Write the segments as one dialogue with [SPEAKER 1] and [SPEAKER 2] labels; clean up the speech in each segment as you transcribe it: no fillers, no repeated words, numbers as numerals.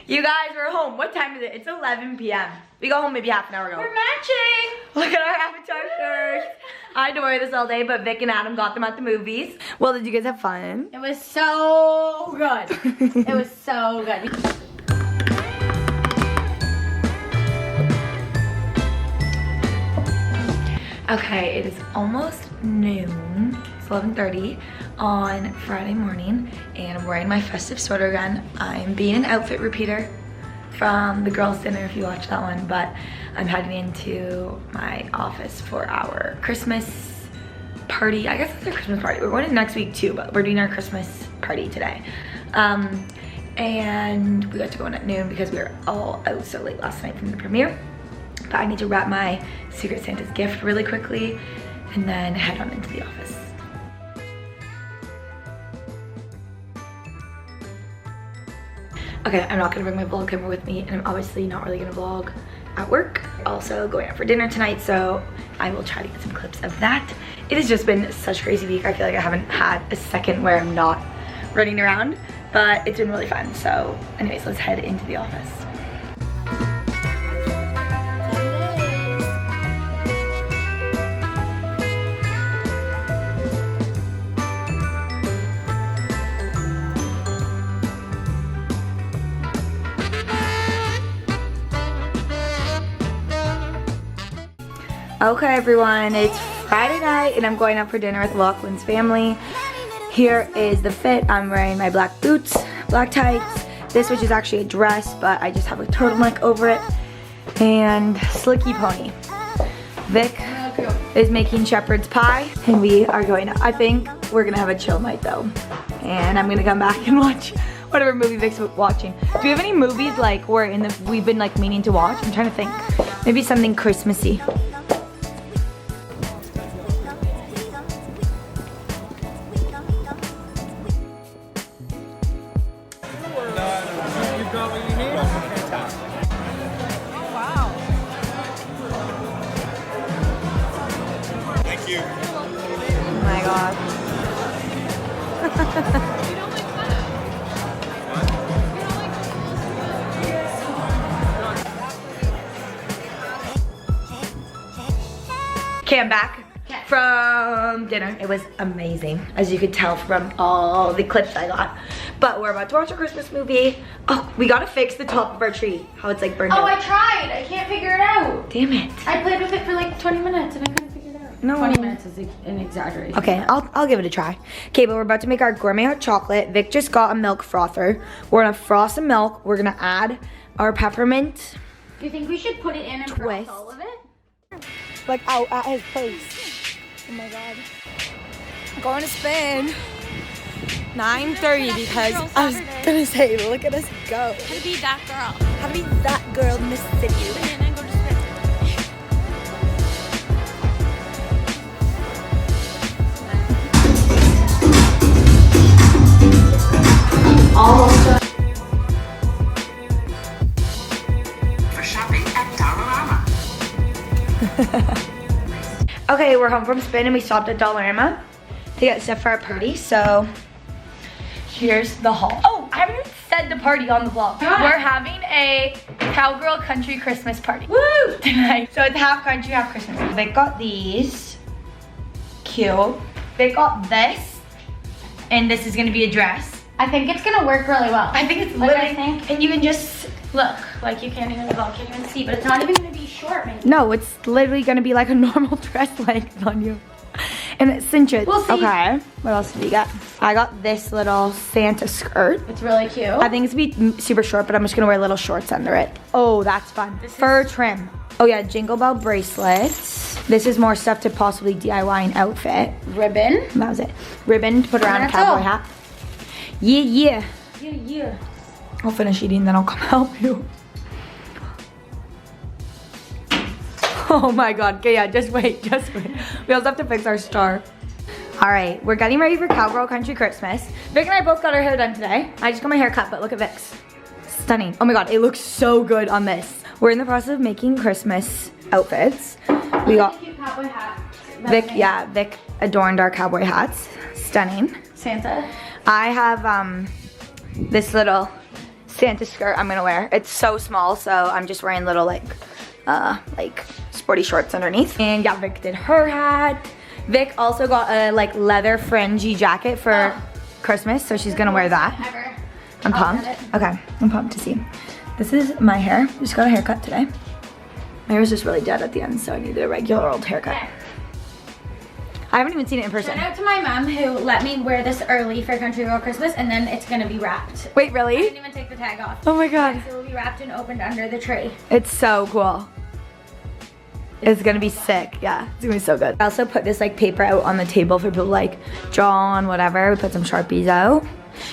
[SPEAKER 1] You guys, we're home. What time is it? It's 11 p.m. We got home maybe half an hour ago.
[SPEAKER 2] We're matching.
[SPEAKER 1] Look at our Avatar shirts. I had to wear this all day, but Vic and Adam got them at the movies. Well, did you guys have fun?
[SPEAKER 2] It was so good. It was so good.
[SPEAKER 1] Okay, it is almost noon. It's 11:30 on Friday morning, and I'm wearing my festive sweater again. I'm being an outfit repeater from the girls' dinner if you watched that one, but I'm heading into my office for our Christmas party. I guess it's our Christmas party. We're going to next week too, but we're doing our Christmas party today. And we got to go in at noon because we were all out so late last night from the premiere. But I need to wrap my Secret Santa's gift really quickly and then head on into the office. Okay, I'm not gonna bring my vlog camera with me, and I'm obviously not really gonna vlog at work. Also going out for dinner tonight, so I will try to get some clips of that. It has just been such a crazy week. I feel like I haven't had a second where I'm not running around, but it's been really fun. So anyways, let's head into the office. Okay everyone, it's Friday night and I'm going out for dinner with Lachlan's family. Here is the fit. I'm wearing my black boots, black tights. This which is actually a dress, but I just have a turtleneck over it. And slicky pony. Vic is making shepherd's pie and we are going out. I think we're gonna have a chill night though. And I'm gonna come back and watch whatever movie Vic's watching. Do you have any movies like we've been like meaning to watch? I'm trying to think. Maybe something Christmassy. Okay, I'm back from dinner. It was amazing, as you could tell from all the clips I got. But we're about to watch a Christmas movie. Oh, we gotta fix the top of our tree, how it's like burned out.
[SPEAKER 2] Oh, I tried. I can't figure it out.
[SPEAKER 1] Damn it.
[SPEAKER 2] I played with it for like 20 minutes and I couldn't figure it out.
[SPEAKER 1] No.
[SPEAKER 2] 20 minutes is an exaggeration.
[SPEAKER 1] Okay, I'll give it a try. Okay, but we're about to make our gourmet hot chocolate. Vic just got a milk frother. We're gonna frost some milk. We're gonna add our peppermint.
[SPEAKER 2] Do you think we should put it in and
[SPEAKER 1] Twist.
[SPEAKER 2] frost all of it?
[SPEAKER 1] Like out at his place. Oh my god. Going to spin 9:30 because I was gonna say, look at us go.
[SPEAKER 2] How to be that girl.
[SPEAKER 1] How to be that girl in Mississippi.
[SPEAKER 2] And then go to spin.
[SPEAKER 1] Almost done.
[SPEAKER 3] For shopping at Dollarama.
[SPEAKER 1] Okay, we're home from spin and we stopped at Dollarama to get stuff for our party. So here's the haul. Oh, I haven't even said the party on the vlog. We're having a cowgirl country Christmas party. Woo! Tonight. So it's half country, half Christmas. Vic got these. Cute. Vic got this. And this is gonna be a dress.
[SPEAKER 2] I think it's gonna work really well.
[SPEAKER 1] I think it's
[SPEAKER 2] Like,
[SPEAKER 1] literally,
[SPEAKER 2] I think-
[SPEAKER 1] and you can just,
[SPEAKER 2] Look, like you can't even see, but it's not even gonna be short, maybe.
[SPEAKER 1] no, it's literally gonna be like a normal dress length on you. And it cinches.
[SPEAKER 2] We'll see.
[SPEAKER 1] Okay, what else did we get? I got this little Santa skirt.
[SPEAKER 2] It's really cute.
[SPEAKER 1] I think it's gonna be super short, but I'm just gonna wear little shorts under it. Oh, that's fun. Fur trim. Oh yeah, Jingle Bell bracelets. This is more stuff to possibly DIY an outfit.
[SPEAKER 2] Ribbon.
[SPEAKER 1] That was it. Ribbon to put around a
[SPEAKER 2] That's
[SPEAKER 1] cowboy
[SPEAKER 2] all.
[SPEAKER 1] hat. Yeah, yeah.
[SPEAKER 2] Yeah.
[SPEAKER 1] I'll finish eating, then I'll come help you. Oh my god. Okay, yeah, just wait, just wait. We also have to fix our star. All right, we're getting ready for Cowgirl Country Christmas. Vic and I both got our hair done today. I just got my hair cut, but look at Vic's. Stunning. Oh my god, it looks so good on this. We're in the process of making Christmas outfits. We got
[SPEAKER 2] Cute cowboy hat.
[SPEAKER 1] Vic, yeah, Vic adorned our cowboy hats. Stunning.
[SPEAKER 2] Santa.
[SPEAKER 1] I have this little Santa skirt I'm gonna wear. It's so small, so I'm just wearing little like sporty shorts underneath. And yeah, Vic did her hat. Vic also got a like leather fringy jacket for Christmas, so she's gonna wear that.
[SPEAKER 2] Ever.
[SPEAKER 1] I'm pumped. Okay, I'm pumped to see. This is my hair. Just got a haircut today. My hair was just really dead at the end, so I needed a regular old haircut.
[SPEAKER 2] Okay.
[SPEAKER 1] I haven't even seen it in person.
[SPEAKER 2] Shout out to my mom who let me wear this early for Country Girl Christmas, and then it's gonna be wrapped.
[SPEAKER 1] Wait,
[SPEAKER 2] I
[SPEAKER 1] really?
[SPEAKER 2] didn't even take the tag off.
[SPEAKER 1] Oh my god.
[SPEAKER 2] So it will be wrapped and opened under the tree.
[SPEAKER 1] It's so cool. It's gonna be sick, yeah. It's gonna be so good. I also put this like paper out on the table for people to like draw on, whatever. We put some Sharpies out.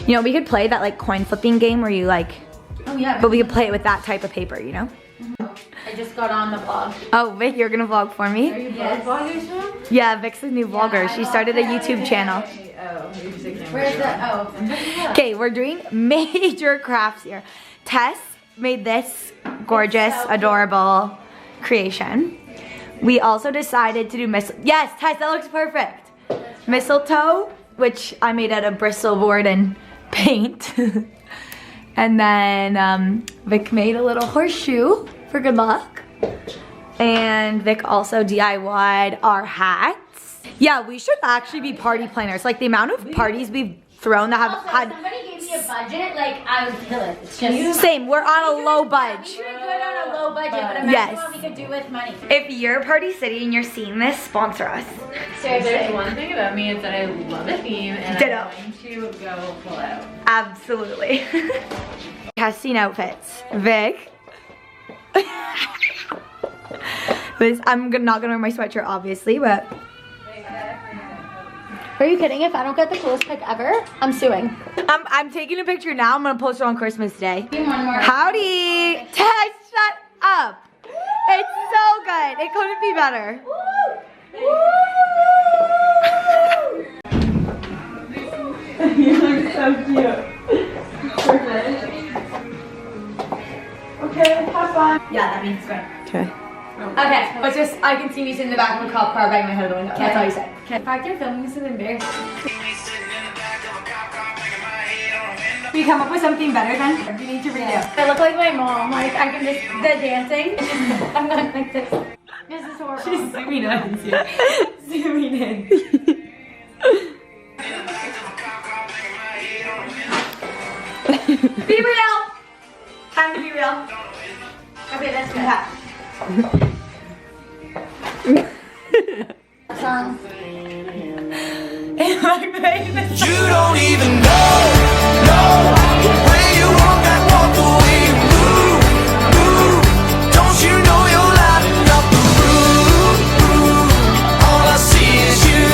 [SPEAKER 1] You know, we could play that like coin flipping game where you like,
[SPEAKER 2] Oh yeah.
[SPEAKER 1] but we could play it with that type of paper, you know?
[SPEAKER 2] I just got on the vlog.
[SPEAKER 1] Oh, Vic, you're gonna vlog for me?
[SPEAKER 2] Yes.
[SPEAKER 1] Yeah, Vic's a new vlogger. She started a YouTube channel.
[SPEAKER 2] Where's the,
[SPEAKER 1] Okay, we're doing major crafts here. Tess made this gorgeous, adorable creation. We also decided to do yes, Tess, that looks perfect. Mistletoe, which I made out of bristle board and paint. And then Vic made a little horseshoe for good luck. And Vic also DIY'd our hats. Yeah, we should actually be party planners. Like the amount of parties we've thrown that have
[SPEAKER 2] Also,
[SPEAKER 1] had.
[SPEAKER 2] somebody gave me a budget, like I would kill it. It's just
[SPEAKER 1] Same, we're on a low
[SPEAKER 2] We
[SPEAKER 1] budget.
[SPEAKER 2] were good on a low budget, but imagine
[SPEAKER 1] Yes.
[SPEAKER 2] what we could do with money.
[SPEAKER 1] If you're Party City and you're seeing this, sponsor us.
[SPEAKER 4] There's
[SPEAKER 2] Seriously.
[SPEAKER 4] one thing about me is that I love a theme and
[SPEAKER 1] Ditto.
[SPEAKER 4] I'm going to go full out.
[SPEAKER 1] Absolutely. Testing outfits. Vic. I'm not gonna wear my sweatshirt, obviously, but
[SPEAKER 2] Are you kidding? If I don't get the coolest pic ever, I'm suing.
[SPEAKER 1] I'm taking a picture now. I'm gonna post it on Christmas Day.
[SPEAKER 2] Give me one more.
[SPEAKER 1] Howdy! Tess, shut up! It's so good. It couldn't be better.
[SPEAKER 5] You look so cute. Perfect. Okay, have fun.
[SPEAKER 1] Yeah, that means it's good.
[SPEAKER 5] Okay.
[SPEAKER 1] Okay, but just I can see me sitting in the back of a cop car banging my head out the window. That's all you say.
[SPEAKER 2] In fact, you're filming this is embarrassing.
[SPEAKER 1] Will you come up with something better then? You need to redo.
[SPEAKER 2] I look like my mom. Like I can just the dancing. I'm going like this. This is horrible.
[SPEAKER 1] She's zooming in. Zooming in. Be real. Time to be real.
[SPEAKER 2] Okay, that's good. Song.
[SPEAKER 6] You don't even know the way you walk, I walk the way you move. Don't you know you're lighting up the room? All I see is you.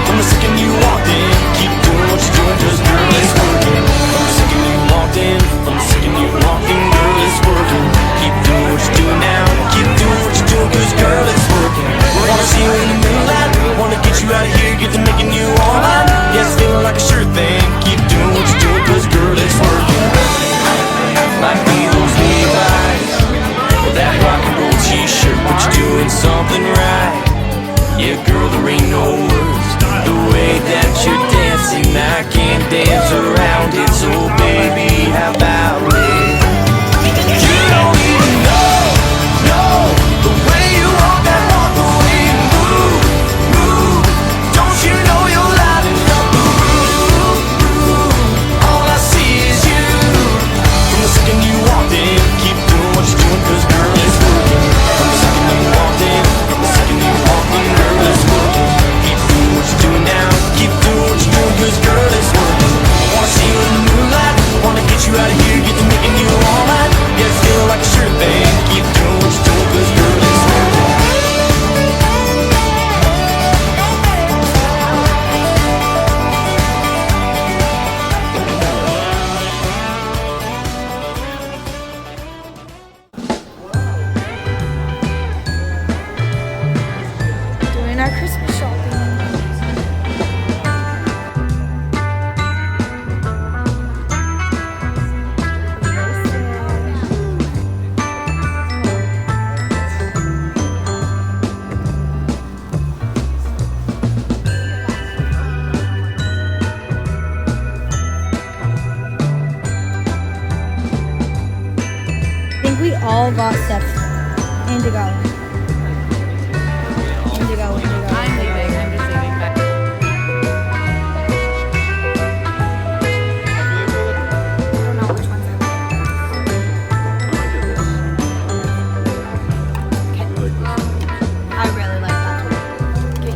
[SPEAKER 6] From the second you walked in, keep doing what you're doing, 'cause girl, it's working. From the second you walked in, from the second you walked in, girl, it's working. Keep doing what you're doing now, keep doing what you're doing, 'cause girl, it's working. Wanna see you in the moonlight, wanna get you out of here, get to making you all mine. Yeah, it's feeling like a sure thing. Keep doing what you're doing, 'cause girl,
[SPEAKER 1] all got stuff. Indigo. Indigo, indigo.
[SPEAKER 4] I'm leaving. I'm just leaving back.
[SPEAKER 1] I don't know which ones I like. I really like that one. Okay,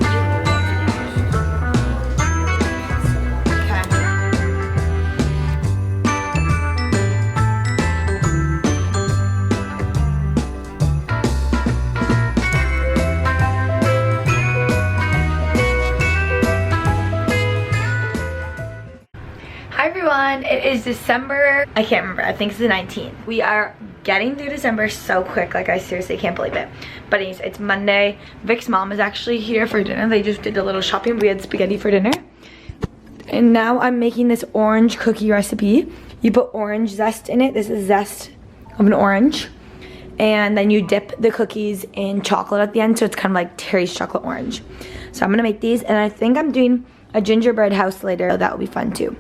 [SPEAKER 1] Hi everyone, it is December, I can't remember, I think it's the 19th. We are getting through December so quick, like I seriously can't believe it. But anyways, it's Monday. Vic's mom is actually here for dinner. They just did a little shopping. We had spaghetti for dinner. And now I'm making this orange cookie recipe. You put orange zest in it. This is zest of an orange. And then you dip the cookies in chocolate at the end, so it's kind of like Terry's chocolate orange. So I'm gonna make these, and I think I'm doing a gingerbread house later, so that will be fun too.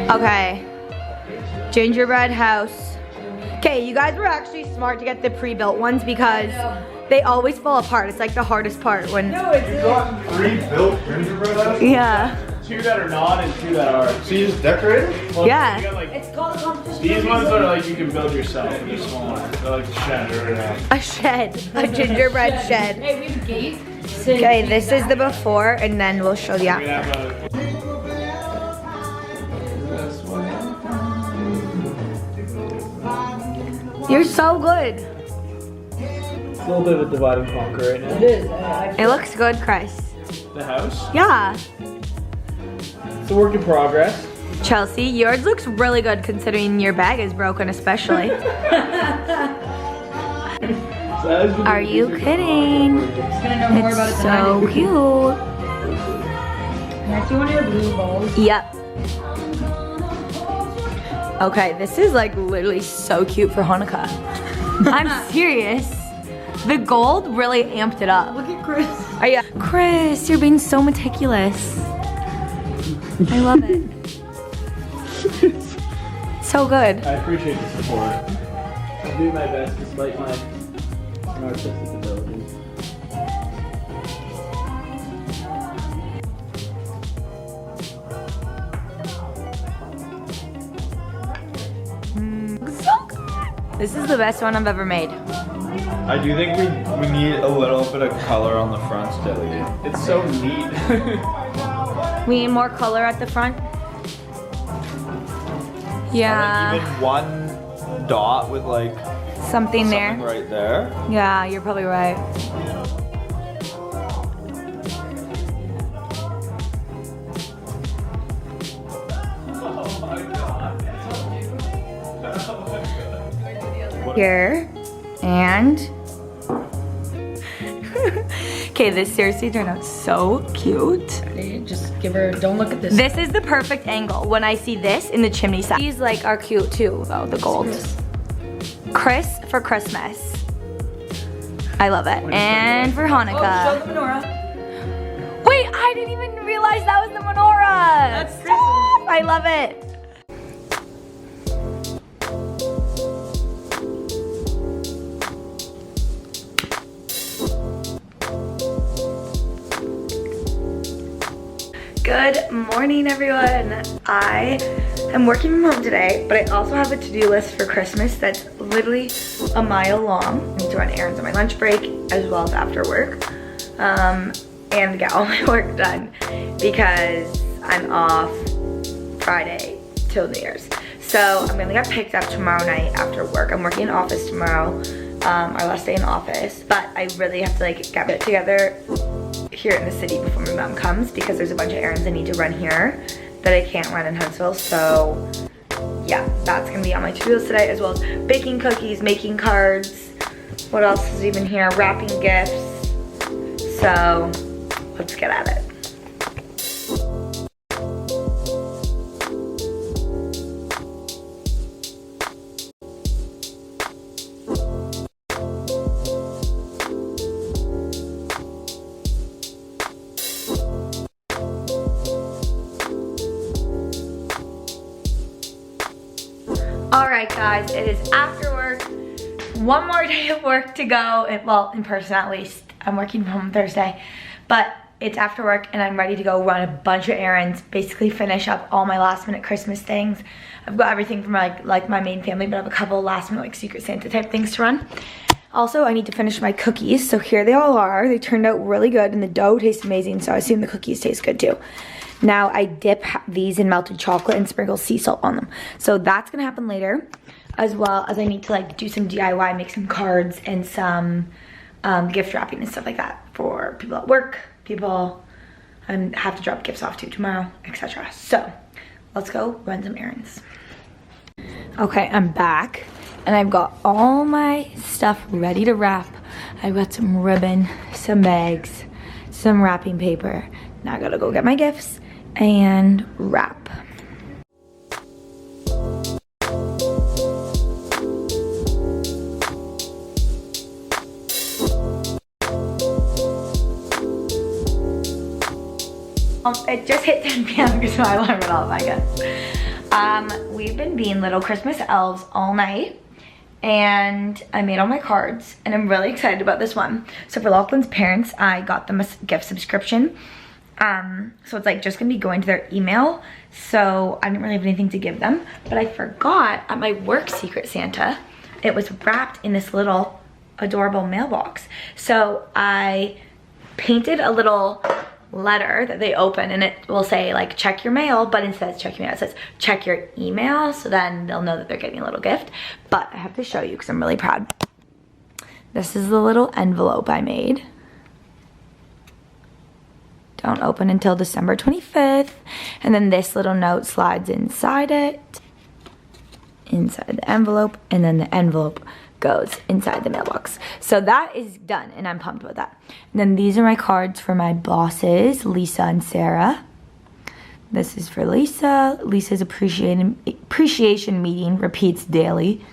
[SPEAKER 1] Okay, gingerbread house. Okay, you guys were actually smart to get the pre-built ones because they always fall apart. It's like the hardest part when.
[SPEAKER 7] You got 3 built gingerbread houses?
[SPEAKER 1] Yeah.
[SPEAKER 7] 2 that are not and 2 that are. So you just decorate them? Well,
[SPEAKER 1] Yeah.
[SPEAKER 7] You got, like, it's called a competition. These ones are like you can build yourself. They're smaller. They're like the shed or
[SPEAKER 1] A shed, a gingerbread shed.
[SPEAKER 4] Hey, we have gate.
[SPEAKER 1] Okay, this is the before, and then we'll show the
[SPEAKER 7] We
[SPEAKER 1] after.
[SPEAKER 7] have a.
[SPEAKER 1] You're so good.
[SPEAKER 7] It's a little bit of a divide and conquer right now. It is.
[SPEAKER 1] It looks good, Chris.
[SPEAKER 7] The house.
[SPEAKER 1] Yeah.
[SPEAKER 7] It's a work in progress.
[SPEAKER 1] Chelsea, yours looks really good considering your bag is broken, especially. Are you kidding?
[SPEAKER 4] Gonna know more about it
[SPEAKER 1] It's
[SPEAKER 4] than I
[SPEAKER 1] so
[SPEAKER 4] do.
[SPEAKER 1] cute.
[SPEAKER 4] Can I see one of your blue balls?
[SPEAKER 1] Yep. Okay, this is like literally so cute for Hanukkah. I'm serious. The gold really amped it up.
[SPEAKER 4] Look at Chris.
[SPEAKER 1] Are you? Chris, you're being so meticulous. I love it. So good.
[SPEAKER 7] I appreciate the support. I'll do my best despite my artistic abilities.
[SPEAKER 1] So good. This is the best one I've ever made.
[SPEAKER 8] I do think we need a little bit of color on the front still.
[SPEAKER 7] It's so neat.
[SPEAKER 1] We need more color at the front. Yeah,
[SPEAKER 8] Even one dot with like
[SPEAKER 1] something there.
[SPEAKER 8] something right there.
[SPEAKER 1] Yeah, you're probably right. Here and okay, this seriously turned out so cute.
[SPEAKER 4] Just give her, don't look at this.
[SPEAKER 1] This is the perfect angle when I see this in the chimney side. These like are cute too, though, the gold. Chris for Christmas. I love it. And for Hanukkah.
[SPEAKER 4] the menorah.
[SPEAKER 1] Wait, I didn't even realize that was the menorah.
[SPEAKER 4] That's
[SPEAKER 1] Stop! I love it. Good morning, everyone. I am working from home today, but I also have a to-do list for Christmas that's literally a mile long. I need to run errands on my lunch break as well as after work, and get all my work done because I'm off Friday till New Year's. So I'm gonna get picked up tomorrow night after work. I'm working in office tomorrow, our last day in office, but I really have to like get it together here in the city before my mom comes because there's a bunch of errands I need to run here that I can't run in Huntsville. So yeah, that's gonna be on my to-do list today, as well as baking cookies, making cards. What else is even here? Wrapping gifts. So let's get at it. Alright guys, it is after work. One more day of work to go. Well, in person at least. I'm working from home Thursday. But it's after work and I'm ready to go run a bunch of errands. Basically finish up all my last minute Christmas things. I've got everything from like my main family, but I have a couple last minute like Secret Santa type things to run. Also, I need to finish my cookies. So here they all are. They turned out really good and the dough tastes amazing. So I assume the cookies taste good too. Now I dip these in melted chocolate and sprinkle sea salt on them. So that's gonna happen later, as well as I need to like do some DIY, make some cards and some gift wrapping and stuff like that for people at work, people I have to drop gifts off to tomorrow, etc. So let's go run some errands. Okay, I'm back and I've got all my stuff ready to wrap. I've got some ribbon, some bags, some wrapping paper. Now I gotta go get my gifts and wrap. It just hit 10 p.m. because my alarm went off, I guess. We've been being little Christmas elves all night and I made all my cards and I'm really excited about this one. So for Lachlan's parents, I got them a gift subscription. So it's like just gonna be going to their email. So I didn't really have anything to give them, but I forgot at my work Secret Santa, it was wrapped in this little adorable mailbox. So I painted a little letter that they open and it will say like check your mail, but instead of check your mail it says check your email, so then they'll know that they're getting a little gift. But I have to show you because I'm really proud. This is the little envelope I made. Don't open until December 25th. And then this little note slides inside it, inside the envelope, and then the envelope goes inside the mailbox. So that is done and I'm pumped about that. And then these are my cards for my bosses, Lisa and Sarah. This is for Lisa. Lisa's appreciation meeting repeats daily.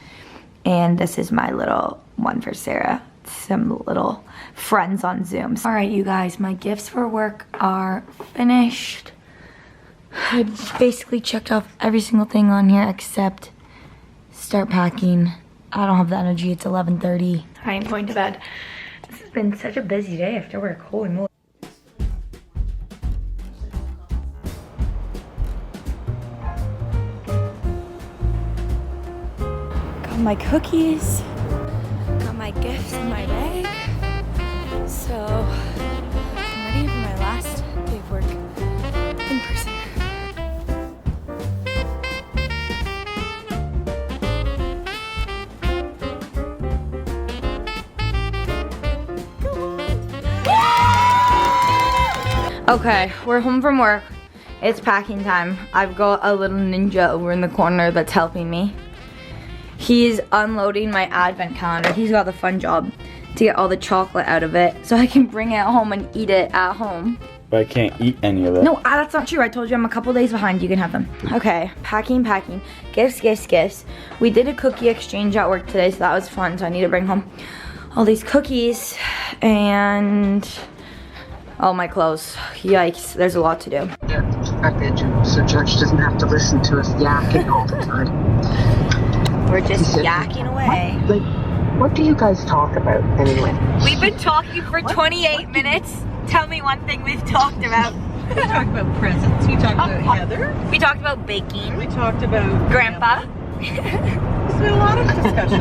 [SPEAKER 1] And this is my little one for Sarah. Some little friends on Zoom. All right, you guys, my gifts for work are finished. I basically checked off every single thing on here except start packing. I don't have the energy. It's 11:30. I am going to bed. This has been such a busy day after work. Holy moly. Got my cookies. Got my gifts in my bag. So I'm ready for my last day of work in person. Okay, we're home from work. It's packing time. I've got a little ninja over in the corner that's helping me. He's unloading my advent calendar. He's got the fun job to get all the chocolate out of it so I can bring it home and eat it at home.
[SPEAKER 8] But I can't eat any of it.
[SPEAKER 1] No, that's not true. I told you I'm a couple days behind. You can have them. Okay, packing. Gifts. We did a cookie exchange at work today, so that was fun. So I need to bring home all these cookies and all my clothes. Yikes, there's a lot to do.
[SPEAKER 3] So George doesn't have to listen to us yakking all the time.
[SPEAKER 1] We're just yakking away.
[SPEAKER 3] What do you guys talk about anyway?
[SPEAKER 1] We've been talking for 28 minutes. Tell me one thing we've talked about.
[SPEAKER 5] We talked about presents. We talked about Heather.
[SPEAKER 1] We talked about baking.
[SPEAKER 5] We talked about
[SPEAKER 1] Grandpa.
[SPEAKER 5] There's been a lot of discussion.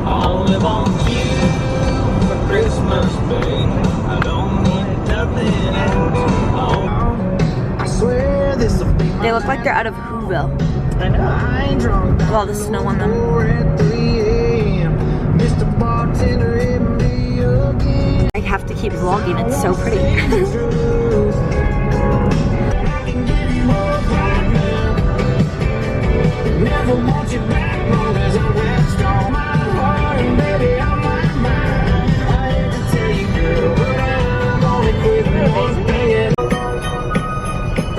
[SPEAKER 6] I'll live on you for Christmas, babe.
[SPEAKER 1] look like they're out of Whoville.
[SPEAKER 5] I know.
[SPEAKER 1] With all the snow on them. I have to keep vlogging, it's so pretty.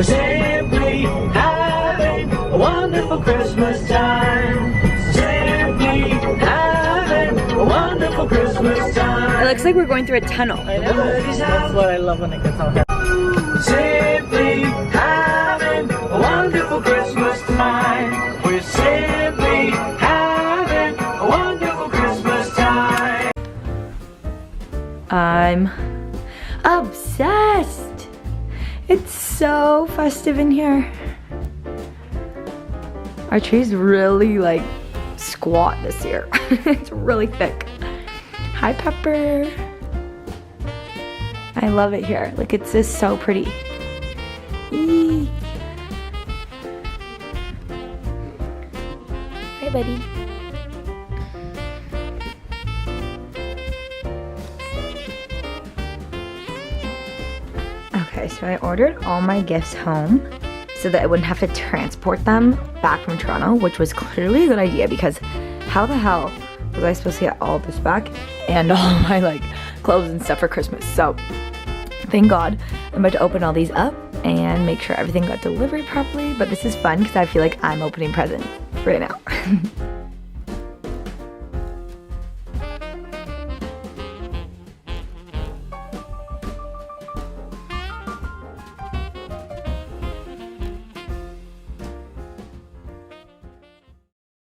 [SPEAKER 6] Simply having a wonderful Christmas time. Simply having a wonderful Christmas time.
[SPEAKER 1] It looks like we're going through a tunnel.
[SPEAKER 5] I know. That's what I love when it gets all happy.
[SPEAKER 6] Simply having a wonderful Christmas time. We're simply having a wonderful Christmas time.
[SPEAKER 1] I'm obsessed. It's so festive in here. Our tree's really like squat this year. It's really thick. Hi, Pepper. I love it here. Like, it's just so pretty. Eee. Hi, buddy. Okay, so I ordered all my gifts home so that I wouldn't have to transport them back from Toronto, which was clearly a good idea because how the hell was I supposed to get all this back and all my like clothes and stuff for Christmas? So thank God I'm about to open all these up and make sure everything got delivered properly, but this is fun because I feel like I'm opening presents right now.